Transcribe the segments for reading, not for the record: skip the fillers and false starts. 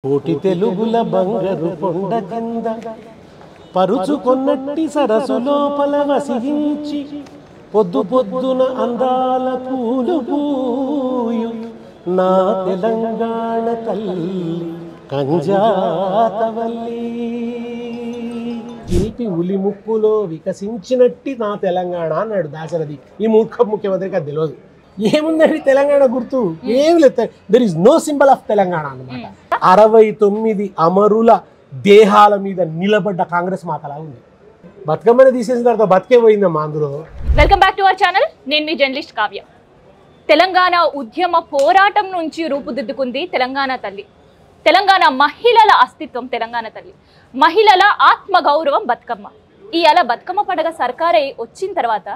కోటి తెలుగుల బంగారు కొండ కింద పరుచుకొన్నట్టి సరసు లోపల వసించి పొద్దు పొద్దున అందాల పూలు పూయు నా తెలంగాణ తల్లి కంజాతవల్లి. ఇంటి ఉలి ముక్కులో వికసించినట్టి నా తెలంగాణ అన్నాడు దాశరథి. ఈ మూర్ఖ ముఖ్యమంత్రికి అది తెలియదు. ఏముందండి తెలంగాణ గుర్తు? ఏమి లేదు. There is no symbol of Telangana అన్నమాట. 69 అమరుల దేహాల మీద నిలబడ్డ కాంగ్రెస్ మాతలా ఉంది. బతుకమ్మని తీసేసిన తర్వాత బతికే పోయిందమ్మా అందులో. Welcome back to our channel. నేను మీ జర్నలిస్ట్ కావ్య. తెలంగాణ ఉద్యమ పోరాటం నుంచి రూపుదిద్దుకుంది తెలంగాణ తల్లి. తెలంగాణ మహిళల అస్తిత్వం తెలంగాణ తల్లి. మహిళల ఆత్మ గౌరవం బతుకమ్మ. ఇవాళ బతుకమ్మ పండుగ సర్కారై వచ్చిన తర్వాత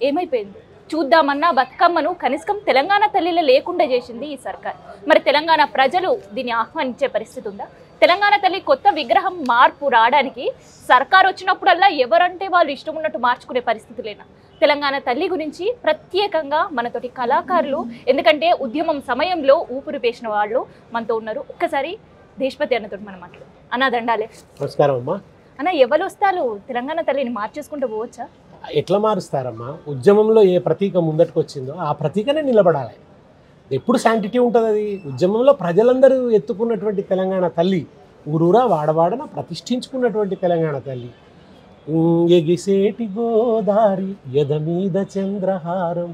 ఏమైపోయింది చూద్దామన్నా బతుకమ్మను కనీసం తెలంగాణ తల్లిలో లేకుండా చేసింది ఈ సర్కార్. మరి తెలంగాణ ప్రజలు దీన్ని ఆహ్వానించే పరిస్థితి ఉందా? తెలంగాణ తల్లి కొత్త విగ్రహం మార్పు రావడానికి సర్కార్ వచ్చినప్పుడల్లా ఎవరంటే వాళ్ళు ఇష్టం ఉన్నట్టు మార్చుకునే పరిస్థితి లేనా? తెలంగాణ తల్లి గురించి ప్రత్యేకంగా మనతోటి కళాకారులు, ఎందుకంటే ఉద్యమం సమయంలో ఊపిరి పేసిన వాళ్ళు మనతో ఉన్నారు. ఒక్కసారి దేశపతి అన్నతో మనం మాట్లాడు. అన్న దండాలే. నమస్కారం అమ్మా. అన్న ఎవరు వస్తారు తెలంగాణ తల్లిని మార్చేసుకుంటూ పోవచ్చా? ఎట్లా మారుస్తారమ్మా? ఉద్యమంలో ఏ ప్రతీక ముందటికి వచ్చిందో ఆ ప్రతీకనే నిలబడాలి. ఎప్పుడు శాంటిటీ ఉంటుంది అది. ఉద్యమంలో ప్రజలందరూ ఎత్తుకున్నటువంటి తెలంగాణ తల్లి, ఊరూరా వాడవాడన ప్రతిష్ఠించుకున్నటువంటి తెలంగాణ తల్లి. ఎగిసేటి గోదారి ఎద మీద చంద్రహారం,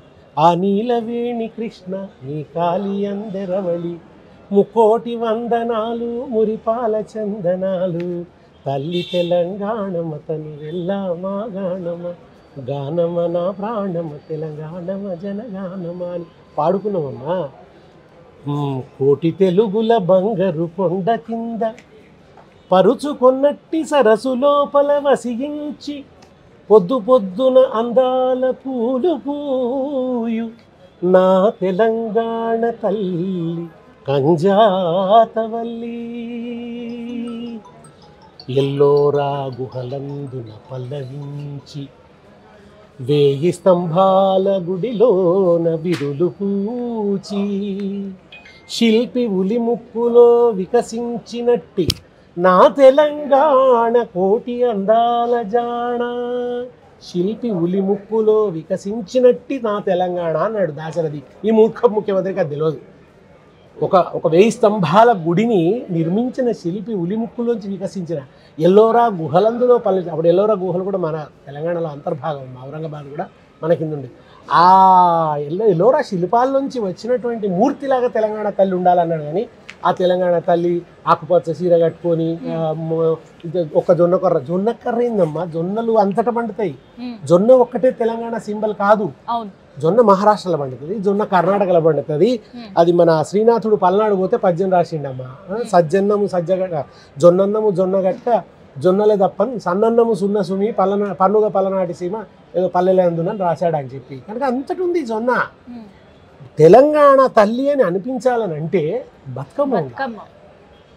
ఆ నీలవేణి కృష్ణ నీ కాలి అందెరవళి, ముకోటి వందనాలు మురిపాల చందనాలు, తల్లి తెలంగాణమ తను వెళ్ళా మా గానమ, గానమ నా ప్రాణమ తెలంగాణమ జనగానమ అని పాడుకున్నామమ్మా. కోటి తెలుగుల బంగారు కొండ కింద పరుచుకొన్నట్టి సరసు లోపల వసించి పొద్దు పొద్దున అందాల పూలు పూయు నా తెలంగాణ తల్లి కంజాతవల్లి. ఎల్లోరా గుహలందున పల్లవించి వేయి స్తంభాల గుడిలోన విరులు పూచి, శిల్పి ఉలి ముక్కులో వికసించినట్టి నా తెలంగాణ కోటి అందాల జాణ. శిల్పి ఉలి ముక్కులో వికసించినట్టి నా తెలంగాణ అన్నాడు దాశరథి. ఈ మూర్ఖ ముఖ్యమంత్రికి అది తెలియదు. ఒక 1000 స్తంభాల గుడిని నిర్మించిన శిల్పి ఉలిముక్కులోంచి వికసించిన ఎల్లోరా గుహలందులో పల్లె. అప్పుడు ఎల్లోరా గుహలు కూడా మన తెలంగాణలో అంతర్భాగం. ఔరంగాబాద్ కూడా మన కింద ఉంది. ఆ ఎల్లోరా శిల్పాల్లోంచి వచ్చినటువంటి మూర్తిలాగా తెలంగాణ తల్లి ఉండాలన్నాడు. కానీ ఆ తెలంగాణ తల్లి ఆకుపచ్చ చీర కట్టుకొని ఒక జొన్న కర్ర ఏందమ్మా? జొన్నలు అంతటా పండుతాయి. జొన్న ఒక్కటే తెలంగాణ సింబల్ కాదు. జొన్న మహారాష్ట్రలో పండుతుంది, జొన్న కర్ణాటకలో పండుతుంది. అది మన శ్రీనాథుడు పల్నాడు పోతే పద్యం రాసిండమ్మా. సజ్జన్నము సజ్జగట్ట, జొన్నన్నము జొన్నగట్ట, జొన్నలే దప్పన్ సన్నన్నము సున్న సుమి పన్నుగ పల్లనాటి సీమ ఏదో పల్లెలే అందునని రాశాడు అని చెప్పి. కనుక అంతటి ఉంది జొన్న. తెలంగాణ తల్లి అని అనిపించాలని అంటే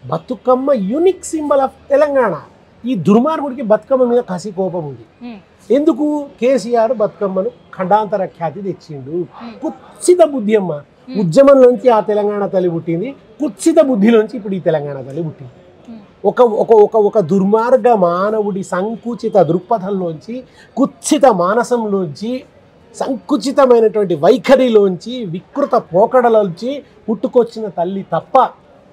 Bathukamma unique symbol of Telangana. ఈ దుర్మార్గుడికి బతుకమ్మ మీద కసి కోపం ఉంది. ఎందుకు? కేసీఆర్ బతుకమ్మను ఖండాంతర ఖ్యాతి తెచ్చిండు. కుత్సిత బుద్ధి అమ్మ. ఉద్యమంలోంచి ఆ తెలంగాణ తల్లి పుట్టింది. కుత్సిత బుద్ధిలోంచి ఇప్పుడు ఈ తెలంగాణ తల్లి పుట్టింది. ఒక దుర్మార్గ మానవుడి సంకుచిత దృక్పథంలోంచి, కుత్సిత మానసంలోంచి, సంకుచితమైనటువంటి వైఖరిలోంచి, వికృత పోకడలోంచి పుట్టుకొచ్చిన తల్లి తప్ప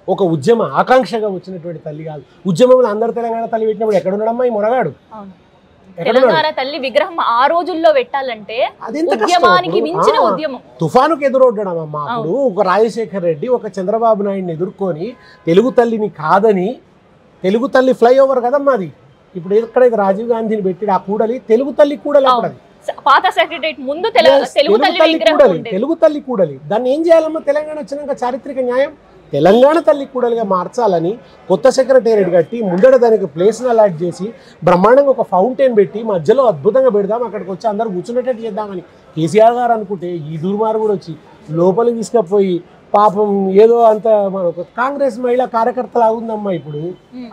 ఒక ఉద్యమ ఆకాంక్షగా వచ్చినటువంటి తల్లి కాదు. ఉద్యమంలో అందరు తెలంగాణ తల్లి పెట్టినప్పుడు ఎక్కడున్నాడమ్మా ఈ మొరగాడు? తెలంగాణ తల్లి విగ్రహం ఆ రోజుల్లో పెట్టాలంటే ఉద్యమానికి మించిన ఉద్యమం. తుఫానుకు ఎదురొడ్డడమమ్మా. అప్పుడు ఒక రాజశేఖర్ రెడ్డి ఒక చంద్రబాబు నాయుడిని ఎదుర్కొని తెలుగు తల్లిని కాదని, తెలుగు తల్లి ఫ్లైఓవర్ కదమ్మా అది. ఇప్పుడు ఎక్కడైతే రాజీవ్ గాంధీని పెట్టి ఆ కూడలి తెలుగు తల్లి కూడలి. అప్పుడు పాత సెక్రటరేట్ ముందు తెలుగు తల్లి కూడలి. దాన్ని ఏం చేయాలమ్మా? తెలంగాణ వచ్చినాక చారిత్రక న్యాయం తెలంగాణ తల్లి కూడలిగా మార్చాలని కొత్త సెక్రటేరియట్ కట్టి ముందర దానికి ప్లేస్ని అలాట్ చేసి బ్రహ్మాండంగా ఒక ఫౌంటైన్ పెట్టి మధ్యలో అద్భుతంగా పెడదాం, అక్కడికి వచ్చి అందరూ కూర్చున్నట్టు చేద్దామని కేసీఆర్ గారు అనుకుంటే ఈ దుర్మార్గుడు వచ్చి లోపలికి తీసుకుపోయి పాపం ఏదో అంత కాంగ్రెస్ మహిళా కార్యకర్తలు అవుందమ్మా ఇప్పుడు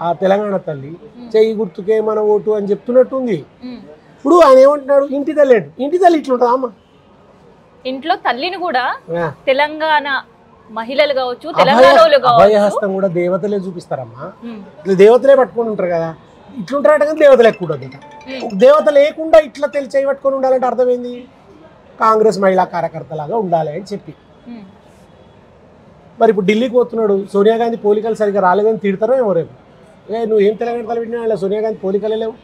ఆ తెలంగాణ తల్లి. చెయ్యి గుర్తుకే మన ఓటు అని చెప్తున్నట్టుంది. ఇప్పుడు ఆయన ఏమంటున్నాడు? ఇంటి తల్లి. ఇంటి తల్లి ఇట్లుంటుందా అమ్మ? ఇంట్లో తల్లిని కూడా తెలంగాణ మహిళలు కావచ్చు, తెలంగాణలో కావచ్చు, అభయహస్తం కూడా దేవతలే చూపిస్తారమ్మా. ఇట్లా దేవతలే పట్టుకొని ఉంటారు కదా, ఇట్లుంటారట కానీ దేవతలు ఎక్కువ ఉండదు. దేవత లేకుండా ఇట్లా చేయి పట్టుకొని ఉండాలంటే అర్థమైంది, కాంగ్రెస్ మహిళా కార్యకర్తలాగా ఉండాలి అని చెప్పి. మరి ఇప్పుడు ఢిల్లీకి పోతున్నాడు, సోనియా గాంధీ పోలికలు సరిగ్గా రాలేదని తిడతారో ఏమో రేపు. నువ్వు ఏం తెలంగాణ తలపెట్టినా సోనియా గాంధీ పోలికలే లేవు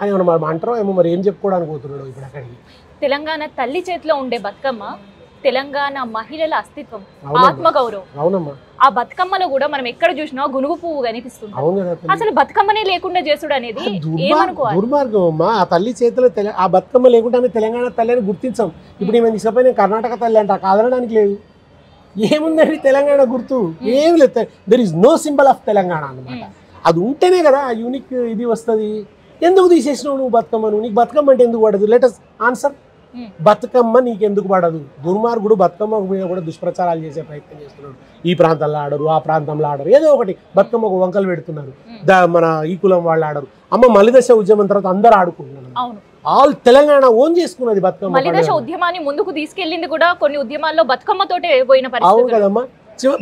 అని మనం అంటారో ఏమో, మరి ఏం చెప్పుకోవడానికి పోతున్నాడు ఇప్పుడు అక్కడికి. తెలంగాణ తల్లి చేతిలో ఉండే బతుకమ్మ తెలంగాణ మహిళల అస్తిత్వం, ఆత్మగౌరవం. అవునమ్మా. ఆ బతుకమ్మలో కూడా మనం ఎక్కడ చూసినా గునుగు పువ్వు కనిపిస్తుంది. అసలు బతుకమ్మనే లేకుండా చేసుడు అనేది దుర్మార్గం అమ్మా. ఆ తల్లి చేతిలో ఆ బతుకమ్మ లేకుండా తెలంగాణ తల్లి అని గుర్తించాం. ఇప్పుడు ఈమె తీసుకపోయి కర్ణాటక తల్లి అంట, కాదనడానికి లేదు. ఏముందండి తెలంగాణ గుర్తు? ఏం లేదు. There is no symbol of Telangana అన్నమాట. అది ఉంటేనే కదా ఆ యూనిక్ ఇది వస్తుంది. ఎందుకు తీసేసినావు నువ్వు బతుకమ్మను? నీకు బతుకమ్మ అంటే ఎందుకు పడదు? Let us answer. బతుకమ్మ నీకెందుకు పడదు? దుర్మార్గుడు బతుకమ్మ మీద కూడా దుష్ప్రచారాలు చేసే ప్రయత్నం చేస్తున్నాడు. ఈ ప్రాంతంలో ఆడరు, ఆ ప్రాంతంలో ఆడరు, ఏదో ఒకటి బతుకమ్మకు వంకలు పెడుతున్నారు. మన ఈ కులం వాళ్ళు ఆడరు. అమ్మ మలిదశ ఉద్యమం తర్వాత అందరూ ఆడుకుంటున్నారు. ఆల్ తెలంగాణ ఓన్ చేసుకున్నది బతుకమ్మ. మలిదశ ఉద్యమాన్ని ముందుకు తీసుకెళ్ళింది కూడా కొన్ని ఉద్యమాల్లో బతుకమ్మతోటే పోయిన పరిస్థితి. అవును కదమ్మా.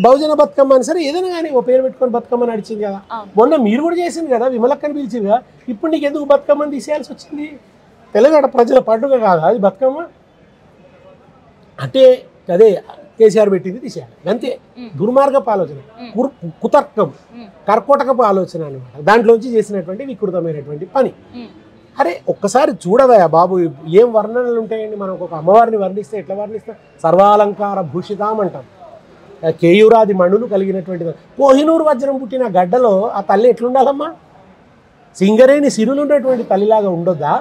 బహుజన బతుకమ్మ అని సరే ఏదైనా కానీ ఓ పేరు పెట్టుకొని బతుకమ్మ నడిచింది కదా. మొన్న మీరు కూడా చేసింది కదా, విమలక్కని పిలిచింది కదా. ఇప్పుడు నీకు ఎందుకు బతుకమ్మని తీసేయాల్సి వచ్చింది? తెలంగాణ ప్రజల పండుగ కాదా అది బతుకమ్మ? అంటే అదే కేసీఆర్ పెట్టింది తీసేయాలి అంతే. దుర్మార్గపు ఆలోచన, కుతర్కం, కర్కోటకపు ఆలోచన అనమాట. దాంట్లోంచి చేసినటువంటి వికృతమైనటువంటి పని. అరే ఒక్కసారి చూడవా బాబు, ఏం వర్ణనలు ఉంటాయండి. మనం ఒక అమ్మవారిని వర్ణిస్తే ఎట్లా వర్ణిస్తాం? సర్వాలంకార భూషితాం అంటాం. కేయూరాది మణులు కలిగినటువంటిది. కోహినూరు వజ్రం పుట్టిన గడ్డలో ఆ తల్లి ఎట్లుండాలమ్మా? సింగరేణి సిరులు ఉన్నటువంటి తల్లిలాగా ఉండొద్దా?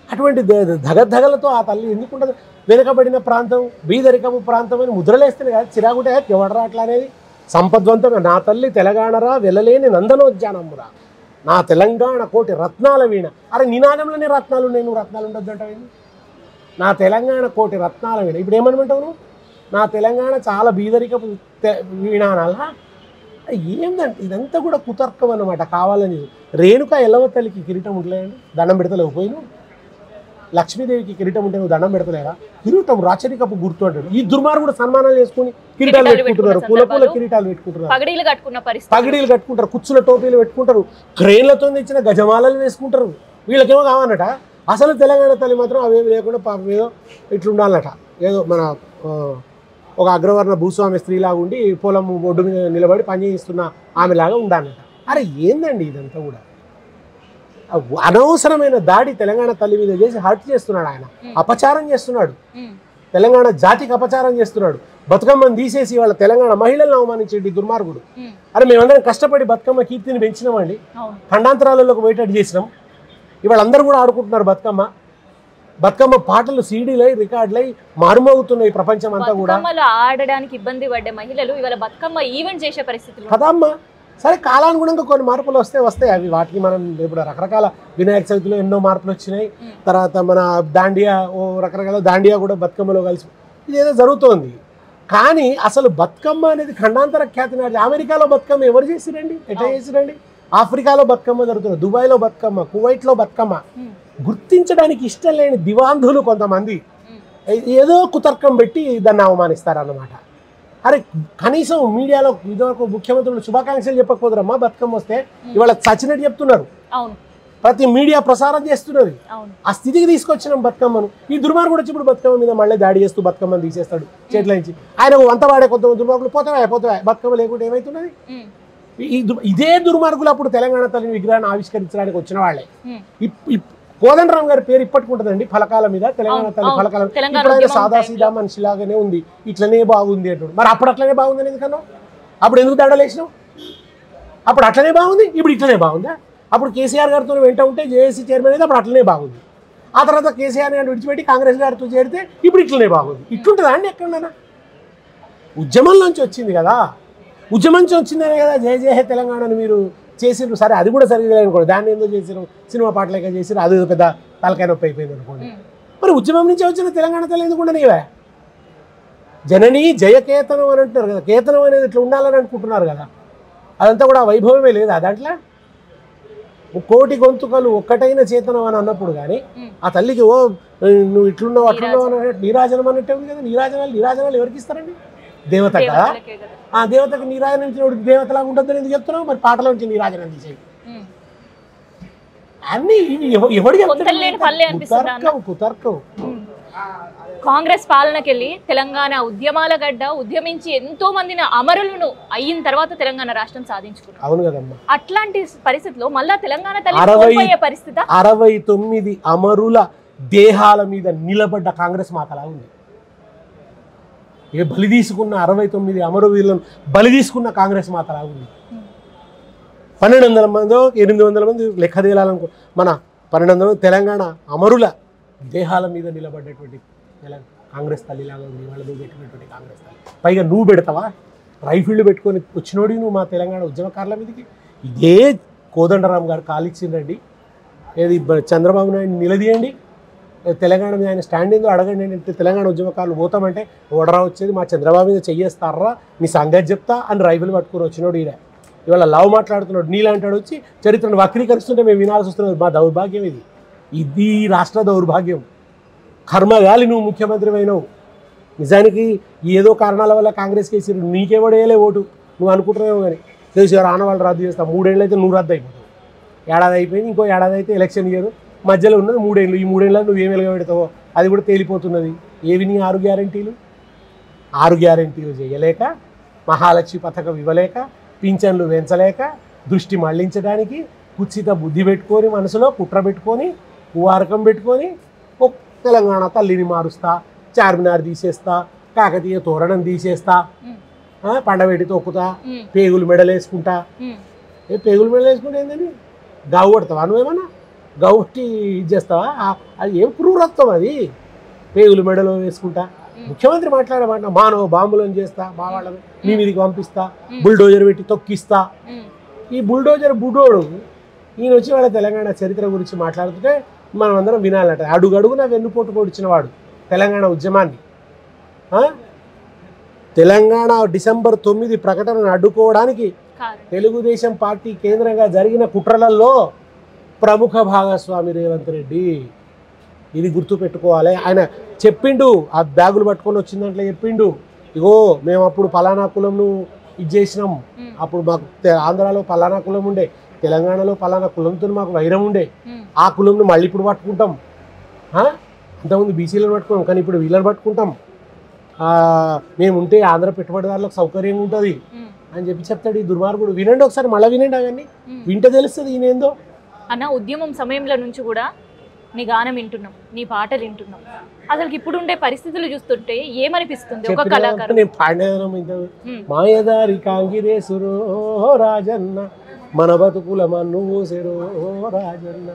అటువంటి ధగధగలతో ఆ తల్లి ఎందుకు ఉండదు? వెనుకబడిన ప్రాంతం, బీదరికపు ప్రాంతం అని ముద్రలేస్తేనే కదా చిరాగుంటే ఎవడరా అట్లా అనేది. సంపద్వంతమే నా తల్లి తెలంగాణరా వెళ్ళలేని నందనోద్యానమ్మురా, నా తెలంగాణ కోటి రత్నాల వీణ. అరే నినాదంలోనే రత్నాలు ఉన్నాయి, నువ్వు రత్నాలు ఉండొద్దు అంటావు. నా తెలంగాణ కోటి రత్నాల వీణ. ఇప్పుడు ఏమనుకుంటావు నువ్వు? నా తెలంగాణ చాలా బీదరికపు వీణ అనాలా? ఏందంటే ఇదంతా కూడా కుతర్కం అన్నమాట. కావాలని రేణుక ఎల్లవ తల్లికి కిరీటం ఉండలేదండి, దండం పెడతలేవు. పోయి నువ్వు లక్ష్మీదేవికి కిరీటం ఉంటే నువ్వు దండం పెడతలేరా? కిరీటం రాచరికపు గుర్తు అంటాడు. ఈ దుర్మార్గుడు సన్మానాలు చేసుకుని కిరీటాలు పెట్టుకుంటున్నారు, పూల కిరీటాలు పెట్టుకుంటున్నారు, పగడీలు కట్టుకుంటారు, కుచ్చుల టోపీలు పెట్టుకుంటారు, క్రేన్లతో తెచ్చిన గజమాలలు వేసుకుంటారు. వీళ్ళకేమో కావన్నట. అసలు తెలంగాణ తల్లి మాత్రం అవేమి లేకుండా పాపం ఏదో ఇట్లుండాలట. ఏదో మన ఒక అగ్రవర్ణ భూస్వామి స్త్రీలాగా ఉండి పొలం ఒడ్డు మీద నిలబడి పనిచేస్తున్న ఆమెలాగా ఉండాలట. అరే ఏందండి ఇదంతా కూడా? అనవసరమైన దాడి తెలంగాణ తల్లి మీద చేసి హర్ట్ చేస్తున్నాడు ఆయన. అపచారం చేస్తున్నాడు, తెలంగాణ జాతికి అపచారం చేస్తున్నాడు. బతుకమ్మను తీసేసి వాళ్ళ తెలంగాణ మహిళలను అవమానించేటి దుర్మార్గుడు. అరే మేమందరం కష్టపడి బతుకమ్మ కీర్తిని పెంచినామండి, ఖండాంతరాలలోకి పోయేటట్టు చేసినాం. ఇవాళ అందరూ కూడా ఆడుకుంటున్నారు బతుకమ్మ. బతుకమ్మ పాటలు సీడీలై రికార్డులై మారుమోగుతున్నాయి ప్రపంచం అంతా కూడా. ఆడడానికి ఇబ్బంది పడ్డే మహిళలు ఇవాళ బతుకమ్మ ఈవెంట్ చేసే పరిస్థితులు కదమ్మా. సరే కాలానుగుణంగా కొన్ని మార్పులు వస్తాయి. అవి వాటికి మనం ఇప్పుడు రకరకాల వినాయక చవితిలో ఎన్నో మార్పులు వచ్చినాయి. తర్వాత మన దాండియా రకరకాల దాండియా కూడా బతుకమ్మలో కలిసి ఇదేదో జరుగుతోంది. కానీ అసలు బతుకమ్మ అనేది ఖండాంతర ఖ్యాతి నాది. అమెరికాలో బతుకమ్మ ఎవరు చేసిరండి? ఎట్లా చేసిరండి? ఆఫ్రికాలో బతుకమ్మ జరుగుతుంది, దుబాయ్లో బతుకమ్మ, కువైట్లో బతుకమ్మ. గుర్తించడానికి ఇష్టం లేని దివాంధులు కొంతమంది ఏదో కుతర్కం పెట్టి దాన్ని అవమానిస్తారన్నమాట. అరే కనీసం మీడియాలో ఇదివరకు ముఖ్యమంత్రులు శుభాకాంక్షలు చెప్పకపోతారమ్మా బతుకమ్మ వస్తే, ఇవాళ చచ్చినట్టు చెప్తున్నారు. ప్రతి మీడియా ప్రసారం చేస్తున్నది. ఆ స్థితికి తీసుకొచ్చినాం బతుకమ్మను. ఈ దుర్మార్గుడు వచ్చి ఇప్పుడు బతుకమ్మ మీద మళ్ళీ దాడి చేస్తూ బతుకమ్మను తీసేస్తాడు చేతుల నుంచి. ఆయన వంత వాడే కొంతమంది దుర్మార్గులు పోతావా బతుకమ్మ లేకుంటే ఏమవుతున్నది? ఇదే దుర్మార్గులు అప్పుడు తెలంగాణ తల్లి విగ్రహాన్ని ఆవిష్కరించడానికి వచ్చిన వాళ్ళే. కోదండరామ్ గారి పేరు ఇప్పటికుంటుందండి ఫలకాల మీద, తెలంగాణ తల్లి ఫలకాల. ఇప్పుడు ఆయన సాదాసీదా మనిషిలాగానే ఉంది, ఇట్లనే బాగుంది అంటాడు. మరి అప్పుడు అట్లనే బాగుందని ఎందుకన్నావు? అప్పుడు ఎందుకు దండలేసినావు? అప్పుడు అట్లనే బాగుంది, ఇప్పుడు ఇట్లనే బాగుందా? అప్పుడు కేసీఆర్ గారితో వెంట ఉంటే జేఏసీ చైర్మన్ అయితే అప్పుడు అట్లనే బాగుంది. ఆ తర్వాత కేసీఆర్ గారిని విడిచిపెట్టి కాంగ్రెస్ గారితో చేరితే ఇప్పుడు ఇట్లనే బాగుంది. ఇట్లుంటుందా అండి ఎక్కడన్నా? ఉద్యమంలోంచి వచ్చింది కదా, ఉద్యమం నుంచి వచ్చిందనే కదా జయ జయ తెలంగాణను మీరు చేసిరు. సరే అది కూడా సరిగ్గా అనుకోండి, దాన్ని ఎందుకు చేసిరు? సినిమా పాటలేక చేసిరు, అది పెద్ద తలకాయ నొప్పి అయిపోయింది అనుకోండి. మరి ఉద్యమం నుంచి వచ్చిన తెలంగాణ తల్లి ఎందుకు నీవే? జననీ జయకేతనం అని అంటున్నారు కదా, కేతనం అనేది ఇట్లా ఉండాలని అనుకుంటున్నారు కదా. అదంతా కూడా వైభవమే లేదా దాంట్లో? కోటి గొంతుకలు ఒక్కటైన చేతనం అని అన్నప్పుడు కానీ ఆ తల్లికి ఓ నువ్వు ఇట్లున్నావు అట్లున్నావు అన్నట్టు నీరాజనం అన్నట్టే ఉంది కదా. నీరాజనాలు ఎవరికి ఇస్తారండి? దేవత కదా, దేవతలకే కదా. ఆ దేవతకు నీరాజనం ఇచ్చినప్పుడు దేవతలాగా ఉంటుందని ఎందుకు చెప్తున్నావు? మరి పాటలో నుంచి నీరాజనం తీసేయి. అన్ని ఎవడు పొంతలేని పల్లె అనిపిస్తుంది అన్న. కుతర్కం. కాంగ్రెస్ పాలనకెళ్ళి తెలంగాణ ఉద్యమాల గడ్డ, ఉద్యమించి ఎంతో మందిని అమరులను అయిన తర్వాత తెలంగాణ రాష్ట్రం సాధించుకున్నాం. అవును కదమ్మా. అట్లాంటి పరిస్థితిలో మళ్ళా తెలంగాణ తల్లి కోల్పోయే పరిస్థితి. 69 అమరుల దేహాల మీద నిలబడ్డ కాంగ్రెస్ మాతలా ఉంది. ఏ బలి తీసుకున్న 69 అమరవీరులను బలి తీసుకున్న కాంగ్రెస్ మాతలా ఉంది. 1200 మందో 800 మంది లెక్క తేలాలనుకో, మన 1200 తెలంగాణ అమరుల దేహాల మీద నిలబడ్డటువంటి కాంగ్రెస్ తల్లిలాగా ఉంది వాళ్ళ నువ్వు పెట్టినటువంటి కాంగ్రెస్ తల్లి. పైగా నువ్వు పెడతావా? రైఫిల్డ్ పెట్టుకొని వచ్చినోడి నువ్వు మా తెలంగాణ ఉద్యమకారుల మీదకి. ఇదే కోదండరామ్ గారు కాలిచ్చిందండి. ఏది చంద్రబాబు నాయుడు నిలదీయండి, తెలంగాణ మీద ఆయన స్టాండ్ ఏందో అడగండి అంటే తెలంగాణ ఉద్యమకారులు పోతామంటే ఓడరా వచ్చేది మా చంద్రబాబు మీద చెయ్యేస్తారా నీ సంగతి చెప్తా అని రైఫిల్ పట్టుకుని వచ్చినోడు ఈయన. ఇవాళ లవ్ మాట్లాడుతున్నాడు, నీలాంటాడు వచ్చి చరిత్రను వక్రీకరిస్తుంటే మేము వినాల్సి వస్తున్నది. మా దౌర్భాగ్యం ఇది. ఇది రాష్ట్ర దౌర్భాగ్యం. కర్మగాలి నువ్వు ముఖ్యమంత్రి అయినావు. నిజానికి ఏదో కారణాల వల్ల కాంగ్రెస్కి వేసారు, నీకెవడేయలే ఓటు నువ్వు అనుకుంటున్నావు. కానీ కేసీఆర్ ఆనవాళ్ళు రద్దు చేస్తావు, 3 ఏళ్ళు అయితే నువ్వు రద్దు అయిపోతావు. ఏడాది అయిపోయింది, ఇంకో ఏడాది అయితే ఎలక్షన్ ఇయర్ మధ్యలో ఉన్నది 3 ఏళ్ళు. ఈ 3 ఏళ్ళలో నువ్వు ఏం వెలగబెడతావో అది కూడా తేలిపోతున్నది. ఏవి నీ 6 గ్యారెంటీలు? 6 గ్యారెంటీలు చేయలేక, మహాలక్ష్మి పథకం ఇవ్వలేక, పింఛన్లు పెంచలేక, దృష్టి మళ్లించడానికి కుచిత బుద్ధి పెట్టుకొని, మనసులో కుట్ర పెట్టుకొని, కువారకం పెట్టుకొని తెలంగాణ తల్లిని మారుస్తా, చార్మినార్ తీసేస్తా, కాకతీయ తోరణం తీసేస్తా, పండబెట్టి తొక్కుతా, పేగులు మెడలు వేసుకుంటా. పేగులు మెడలు వేసుకుంటే ఏంటని గావు కొడతావా? నువ్వేమన్నా గౌట్టి ఇది చేస్తావా? అది ఏం క్రూరత్వం అది. పేగులు మెడలో వేసుకుంటా ముఖ్యమంత్రి మాట్లాడమాట, మానవ బాంబులను చేస్తా, మా వాళ్ళని నీ మీదకి పంపిస్తా, బుల్డోజర్ పెట్టి తొక్కిస్తా. ఈ బుల్డోజర్ బుడోడు ఈయన వచ్చి వాళ్ళ తెలంగాణ చరిత్ర గురించి మాట్లాడుతుంటే మనం అందరం వినాలంట. అడుగడుగున వెన్నుపోటు పొడిచిన వాడు తెలంగాణ ఉద్యమాన్ని. తెలంగాణ డిసెంబర్ 9 ప్రకటనను అడ్డుకోవడానికి తెలుగుదేశం పార్టీ కేంద్రంగా జరిగిన కుట్రలలో ప్రముఖ భాగస్వామి రేవంత్ రెడ్డి. ఇది గుర్తుపెట్టుకోవాలి. ఆయన చెప్పిండు, ఆ బ్యాగులు పట్టుకొని వచ్చిందంటే చెప్పిండు, ఇగో మేము అప్పుడు పలానా కులంను ఇది చేసినాం, అప్పుడు మాకు ఆంధ్రాలో పలానా కులం ఉండే, తెలంగాణలో పలానా కులంతో మాకు వైరం ఉండే, ఆ కులంను మళ్ళీ ఇప్పుడు పట్టుకుంటాం. అంతకుముందు బీసీలను పట్టుకున్నాం, కానీ ఇప్పుడు వీళ్ళని పట్టుకుంటాం. మేము ఉంటే ఆంధ్ర పెట్టుబడిదారులకు సౌకర్యంగా ఉంటుంది అని చెప్పి చెప్తాడు ఈ దుర్మార్గుడు. వినండి ఒకసారి, మళ్ళీ వినండి. అవన్నీ వింటే తెలుస్తుంది ఈయనేందో. అన్న ఉద్యమం సమయంలో నుంచి కూడా నీ గానం వింటున్నాం, నీ పాటలు వింటున్నాం. అసలు ఇప్పుడు ఉండే పరిస్థితులు చూస్తుంటే ఏమనిపిస్తుంది? ఒక కళాకారుడు నేను పాడేదనం మాయదారి కాంగిరేసురో రాజన్న, మన బతుకుల మన్ను కోసెరో రాజన్న,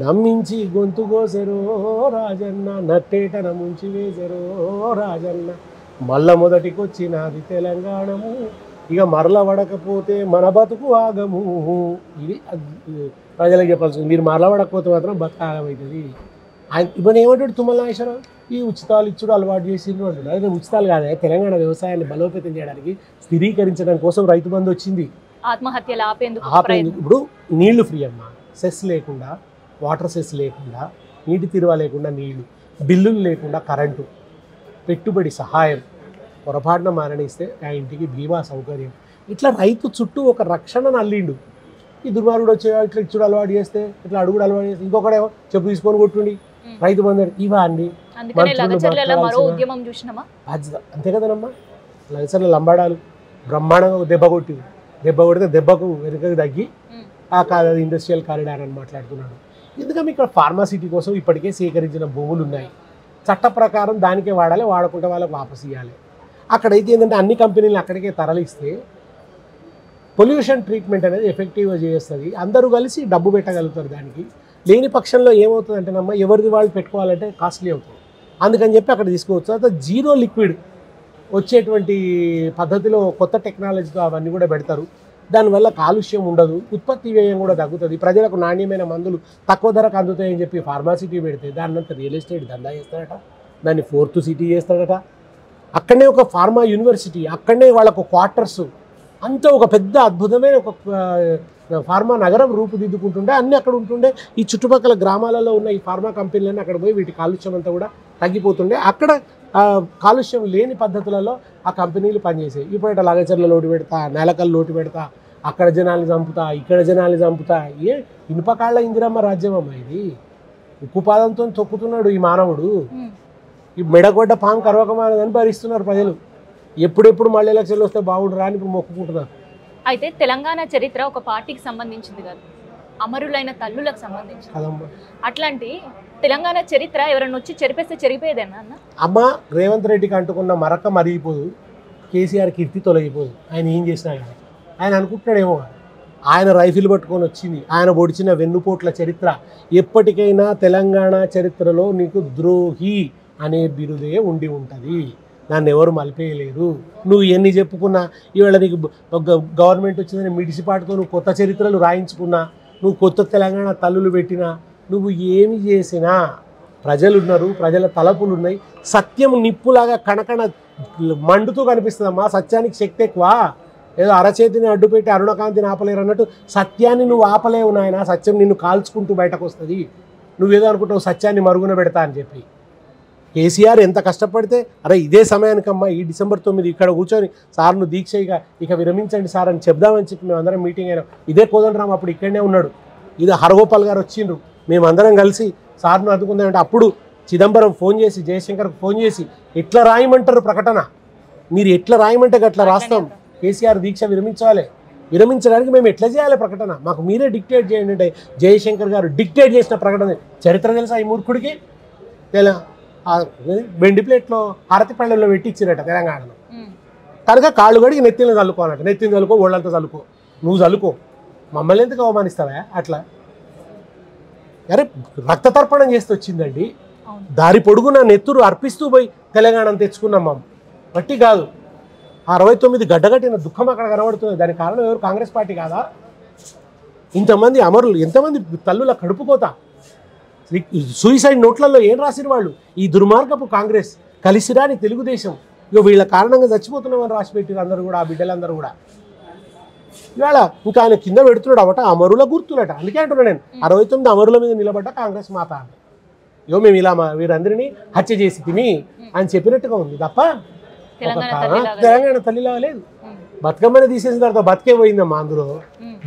నమ్మించి గొంతు కోసెరో రాజన్న, నట్టేటన ముంచి వేసెరో రాజన్న, మళ్ళ మొదటికొచ్చినది తెలంగాణము, ఇక మరల పడకపోతే మన బతుకు ఆగము. ఇది ప్రజలకు చెప్పాల్సింది. మీరు మరల పడకపోతే మాత్రం బతుకు ఆగమవుతుంది. ఆయన ఇప్పుడు ఏమంటాడు తుమ్మల నాగేశ్వరరావు, ఈ ఉచితాలు ఇచ్చుడు అలవాటు చేసిండ్రు అంటాడు. అదే ఉచితాలు కాదే, తెలంగాణ వ్యవసాయాన్ని బలోపేతం చేయడానికి, స్థిరీకరించడం కోసం రైతు బంధు వచ్చింది. ఆత్మహత్యలు ఆపేందుకు ఇప్పుడు నీళ్లు ఫ్రీ అమ్మా, సెస్ లేకుండా, వాటర్ సెస్ లేకుండా, నీటి తిరువ లేకుండా నీళ్లు, బిల్లులు లేకుండా కరెంటు, పెట్టుబడి సహాయం, పొరపాటున మరణిస్తే ఆ ఇంటికి బీమా సౌకర్యం, ఇట్లా రైతు చుట్టూ ఒక రక్షణను అల్లిండు. ఈ దుర్మార్గుడు వచ్చే ఇట్లా ఇచ్చుడు అలవాటు చేస్తే, ఇట్లా అడుగుడు అలవాటు చేస్తే, ఇంకొకడేమో చెప్పు తీసుకొని కొట్టుండి రైతు బంధు ఇవ్వండి. అంతే కదనమ్మా. లగచర్ల లంబాడాలు బ్రహ్మాండంగా దెబ్బ కొట్టింది. దెబ్బ కొడితే దెబ్బకు వెనుకకు తగ్గి కాదు అది ఇండస్ట్రియల్ కారిడార్ అని మాట్లాడుతున్నాడు. ఎందుకంటే ఇక్కడ ఫార్మాసిటీ కోసం ఇప్పటికే సేకరించిన భూములు ఉన్నాయి. చట్ట ప్రకారం దానికే వాడాలి, వాడకుంటే వాళ్ళకి వాపసు ఇవ్వాలి. అక్కడైతే ఏంటంటే అన్ని కంపెనీలు అక్కడికే తరలిస్తే పొల్యూషన్ ట్రీట్మెంట్ అనేది ఎఫెక్టివ్గా చేస్తుంది. అందరూ కలిసి డబ్బు పెట్టగలుగుతారు. దానికి లేని పక్షంలో ఏమవుతుందంటేనమ్మా, ఎవరిది వాళ్ళు పెట్టుకోవాలంటే కాస్ట్లీ అవుతుంది. అందుకని చెప్పి అక్కడ తీసుకోవచ్చు. తర్వాత జీరో లిక్విడ్ వచ్చేటువంటి పద్ధతిలో కొత్త టెక్నాలజీతో అవన్నీ కూడా పెడతారు. దానివల్ల కాలుష్యం ఉండదు, ఉత్పత్తి వ్యయం కూడా తగ్గుతుంది, ప్రజలకు నాణ్యమైన మందులు తక్కువ ధరకు అందుతాయని చెప్పి ఫార్మాసిటీ పెడితే దాన్నంతా రియల్ ఎస్టేట్ దందా చేస్తాడట, దాన్ని 4th సిటీ చేస్తాడట. అక్కడనే ఒక ఫార్మా యూనివర్సిటీ, అక్కడనే వాళ్ళకు క్వార్టర్స్, అంత ఒక పెద్ద అద్భుతమైన ఒక ఫార్మా నగరం రూపుదిద్దుకుంటుండే, అన్నీ అక్కడ ఉంటుండే. ఈ చుట్టుపక్కల గ్రామాలలో ఉన్న ఈ ఫార్మా కంపెనీలన్నీ అక్కడ పోయి వీటి కాలుష్యం అంతా కూడా తగ్గిపోతుండే. అక్కడ కాలుష్యం లేని పద్ధతులలో ఆ కంపెనీలు పనిచేసాయి. ఇప్పుడు లగచర్ల లోటు పెడతా, నేలకల్లు లోటు పెడతా, అక్కడ జనాల్ని చంపుతా, ఇక్కడ జనాల్ని చంపుతా. ఇనుపకాళ్ళ ఇందిరమ్మ రాజ్యం అమ్మ ఇది. ఉక్కుపాదంతో తొక్కుతున్నాడు ఈ మానవుడు. ఈ మెడగొడ్డ పాము కరవకమానదని భరిస్తున్నారు ప్రజలు. ఎప్పుడెప్పుడు మళ్ళీ ఎలక్షన్లు వస్తే బాగుండరా అని ఇప్పుడు మొక్కుకుంటున్నారు. అయితే తెలంగాణ చరిత్ర ఒక పార్టీకి సంబంధించింది కాదు, అమరులైన తల్లులకు సంబంధించింది. అట్లాంటి తెలంగాణ చరిత్ర ఎవరైనా వచ్చి చెరిపేస్తే చెరిపోయేదేనా అన్న? అమ్మ రేవంత్ రెడ్డికి అంటుకున్న మరక మరిగిపోదు, కేసీఆర్ కీర్తి తొలగిపోదు. ఆయన ఏం చేసినా కానీ ఆయన అనుకుంటున్నాడేమో, ఆయన రైఫిల్ పట్టుకొని వచ్చింది, ఆయన పొడిచిన వెన్నుపోట్ల చరిత్ర. ఎప్పటికైనా తెలంగాణ చరిత్రలో నీకు ద్రోహి అనే బిరుదే ఉండి ఉంటుంది. దాన్ని ఎవరు మలిపేయలేరు. నువ్వు ఎన్ని చెప్పుకున్నా, ఇవాళ నీకు గవర్నమెంట్ వచ్చిందని మిడిసిపాటుతో నువ్వు కొత్త చరిత్రలు రాయించుకున్నా, నువ్వు కొత్త తెలంగాణ తల్లులు పెట్టినా, నువ్వు ఏమి చేసినా ప్రజలున్నారు, ప్రజల తలపులు ఉన్నాయి. సత్యం నిప్పులాగా కణకణ మండుతూ కనిపిస్తుందమ్మా. సత్యానికి శక్తి ఎక్కువ. ఏదో అరచేతిని అడ్డుపెట్టి అరుణకాంతిని ఆపలేరు అన్నట్టు సత్యాన్ని నువ్వు ఆపలేవు నాయన. సత్యం నిన్ను కాల్చుకుంటూ బయటకు వస్తుంది. నువ్వేదో అనుకుంటావు సత్యాన్ని మరుగున పెడతా అని చెప్పి. కేసీఆర్ ఎంత కష్టపడితే, అరే ఇదే సమయానికమ్మా ఈ డిసెంబర్ 9 ఇక్కడ కూర్చొని సార్ను దీక్షగా ఇక విరమించండి సార్ అని చెప్దామని చెప్పి మేమందరం మీటింగ్ అయినాం. ఇదే కోదండరామ్ అప్పుడు ఇక్కడనే ఉన్నాడు. ఇది హరగోపాల్ గారు వచ్చిండ్రు. మేమందరం కలిసి సార్ను అందుకుందామంటే అప్పుడు చిదంబరం ఫోన్ చేసి, జయశంకర్కి ఫోన్ చేసి, ఎట్లా రాయమంటారు ప్రకటన, మీరు ఎట్లా రాయమంటే అట్లా రాస్తాం, కేసీఆర్ దీక్ష విరమించాలి, విరమించడానికి మేము ఎట్లా చేయాలి ప్రకటన, మాకు మీరే డిక్టేట్ చేయండి అంటే జయశంకర్ గారు డిక్టేట్ చేసిన ప్రకటన చరిత్ర తెలుసా ఈ మూర్ఖుడికి? బెండి ప్లేట్లో హారతి పళ్ళెంలో పెట్టి ఇచ్చిరట తెలంగాణలో. కనుక కాళ్ళు గడికి నెత్తిని చల్లుకోనట. నెత్తిని చల్లుకో, ఒళ్ళంతా చల్లుకో, నువ్వు చల్లుకో, మమ్మల్ని ఎందుకు అవమానిస్తావా అట్లా? అరే రక్త తర్పణం చేస్తూ వచ్చిందండి. దారి పొడుగున నెత్తురు అర్పిస్తూ పోయి తెలంగాణను తెచ్చుకున్నాం. మనం బట్టి కాదు. 69 గడ్డగట్టిన దుఃఖం అక్కడ కనబడుతుంది. దానికి కారణం ఎవరు? కాంగ్రెస్ పార్టీ కాదా? ఇంతమంది అమరులు, ఎంతమంది తల్లుల కడుపుకోత, సూయిసైడ్ నోట్లలో ఏం రాసిన వాళ్ళు? ఈ దుర్మార్గపు కాంగ్రెస్, కలిసిరాని తెలుగుదేశం, ఇక వీళ్ళ కారణంగా చచ్చిపోతున్నామని రాసిపెట్టారు అందరూ కూడా, ఆ బిడ్డలందరూ కూడా. ఇవాళ ఇంకా ఆయన కింద పెడుతున్నాడు అవట అమరుల గుర్తులట. అందుకే అంటున్నాను నేను, 69 అమరుల మీద నిలబడ్డ కాంగ్రెస్ మాత అని. ఇగో మేము ఇలా వీరందరినీ హత్య చేసి తిని అని చెప్పినట్టుగా ఉంది తప్ప తెలంగాణ తల్లిలా లేదు. బతుకమ్మని తీసేసిన తర్వాత బతికే పోయిందమ్మా. అందులో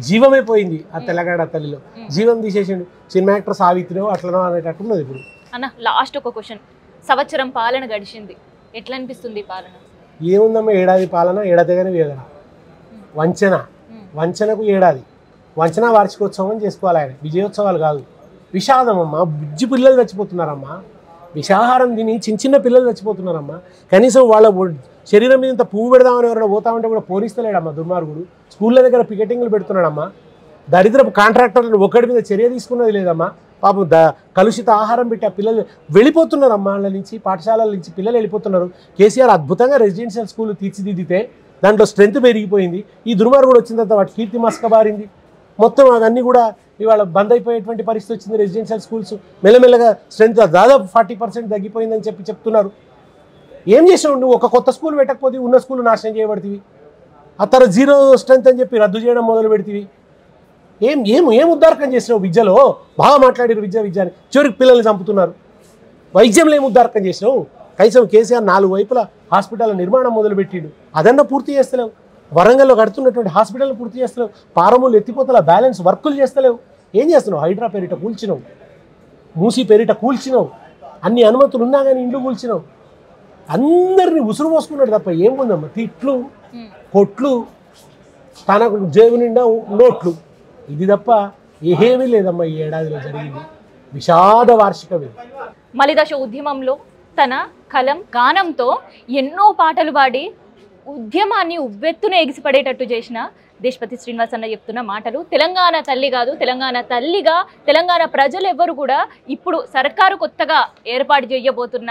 జీవమే పోయింది. ఆ తెలంగాణ తల్లిలో జీవం తీసేసిండు. సినిమా యాక్టర్ సావిత్రినో అట్లనో అనేటట్టున్నది ఇప్పుడు. అన్న లాస్ట్ ఒక క్వశ్చన్, సంవత్సరం పాలన గడిచింది, ఎట్లా అనిపిస్తుంది పాలన? ఏముందమ్మా, ఏడాది పాలన, ఏడాదిగానే వేదన. వంచనకు ఏడాది. వంచన వార్షికోత్సవం చేసుకోవాలి ఆయన, విజయోత్సవాలు కాదు. విషాదం అమ్మా. బుజ్జి పిల్లలు చచ్చిపోతున్నారమ్మా. విషాహారం తిని చిన్న పిల్లలు చచ్చిపోతున్నారమ్మా. కనీసం వాళ్ళ శరీరం మీద ఇంత పువ్వు పెడదామని ఎవరైనా పోతామంటే కూడా పోనిస్తలేడమ్మా దుర్మార్గుడు. స్కూళ్ళ దగ్గర పికెటింగ్లు పెడుతున్నాడమ్మా. దరిద్రపు కాంట్రాక్టర్లను ఒకటి మీద చర్య తీసుకున్నది లేదమ్మా. పాపం కలుషిత ఆహారం పెట్టి ఆ పిల్లలు వెళ్ళిపోతున్నారమ్మా. వాళ్ళ నుంచి, పాఠశాలల నుంచి పిల్లలు వెళ్ళిపోతున్నారు. కేసీఆర్ అద్భుతంగా రెసిడెన్షియల్ స్కూల్ తీర్చిదిద్దితే దాంట్లో స్ట్రెంత్ పెరిగిపోయింది. ఈ దుర్మార్గుడు వచ్చిన తర్వాత వాటి కీర్తి మస్కబారింది. మొత్తం అవన్నీ కూడా ఇవాళ బంద్ అయిపోయేటువంటి పరిస్థితి వచ్చింది. రెసిడెన్షియల్ స్కూల్స్ మెల్లమెల్లగా స్ట్రెంత్ దాదాపు 40% తగ్గిపోయిందని చెప్తున్నారు. ఏం చేసావు నువ్వు? ఒక కొత్త స్కూల్ పెట్టకపోతే ఉన్న స్కూల్ నాశనం చేయబడుతుంది. ఆ తర్వాత 0 స్ట్రెంత్ అని చెప్పి రద్దు చేయడం మొదలు పెడుతుంది. ఏం ఉద్దారకం చేసినావు విద్యలో? బాగా మాట్లాడారు విద్య అని, చివరికి పిల్లల్ని చంపుతున్నారు. వైద్యంలో ఏం ఉద్దారకం చేసినావు? కనీసం కేసీఆర్ 4 వైపుల హాస్పిటల్ నిర్మాణం మొదలుపెట్టిండు, అదన్నా పూర్తి చేస్తలేవు. వరంగల్లో కడుతున్నటువంటి హాస్పిటల్ పూర్తి చేస్తలేవు. పారములు ఎత్తిపోతల బ్యాలెన్స్ వర్కులు చేస్తలేవు. ఏం చేస్తున్నావు? హైడ్రా పేరిట కూల్చినావు, మూసీ పేరిట కూల్చినావు, అన్ని అనుమతులు ఉన్నా కానీ ఇండ్లు కూల్చినావు. అందరినీ ఉసురు పోసుకున్నాడు తప్ప ఏముందమ్మా? తిట్లు, కొట్లు, తనకు జేబు నిండా నోట్లు, ఇది తప్ప ఏమీ లేదమ్మా ఈ ఏడాదిలో జరిగింది. విషాద వార్షికమే. మలిదశ ఉద్యమంలో తన కలం గానంతో ఎన్నో పాటలు పాడి ఉద్యమాన్ని ఉవ్వెత్తున ఎగిసిపడేటట్టు చేసిన దేశపతి శ్రీనివాస్ అన్న చెప్తున్న మాటలు, తెలంగాణ తల్లి కాదు, తెలంగాణ తల్లిగా తెలంగాణ ప్రజలు ఎవరు కూడా ఇప్పుడు సర్కారు కొత్తగా ఏర్పాటు చేయబోతున్న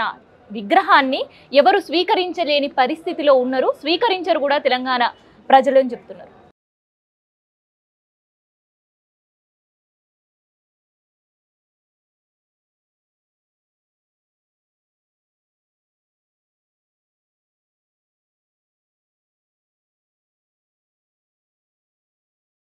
విగ్రహాన్ని ఎవరు స్వీకరించలేని పరిస్థితిలో ఉన్నారు, స్వీకరించరు కూడా తెలంగాణ ప్రజలు అని చెప్తున్నారు.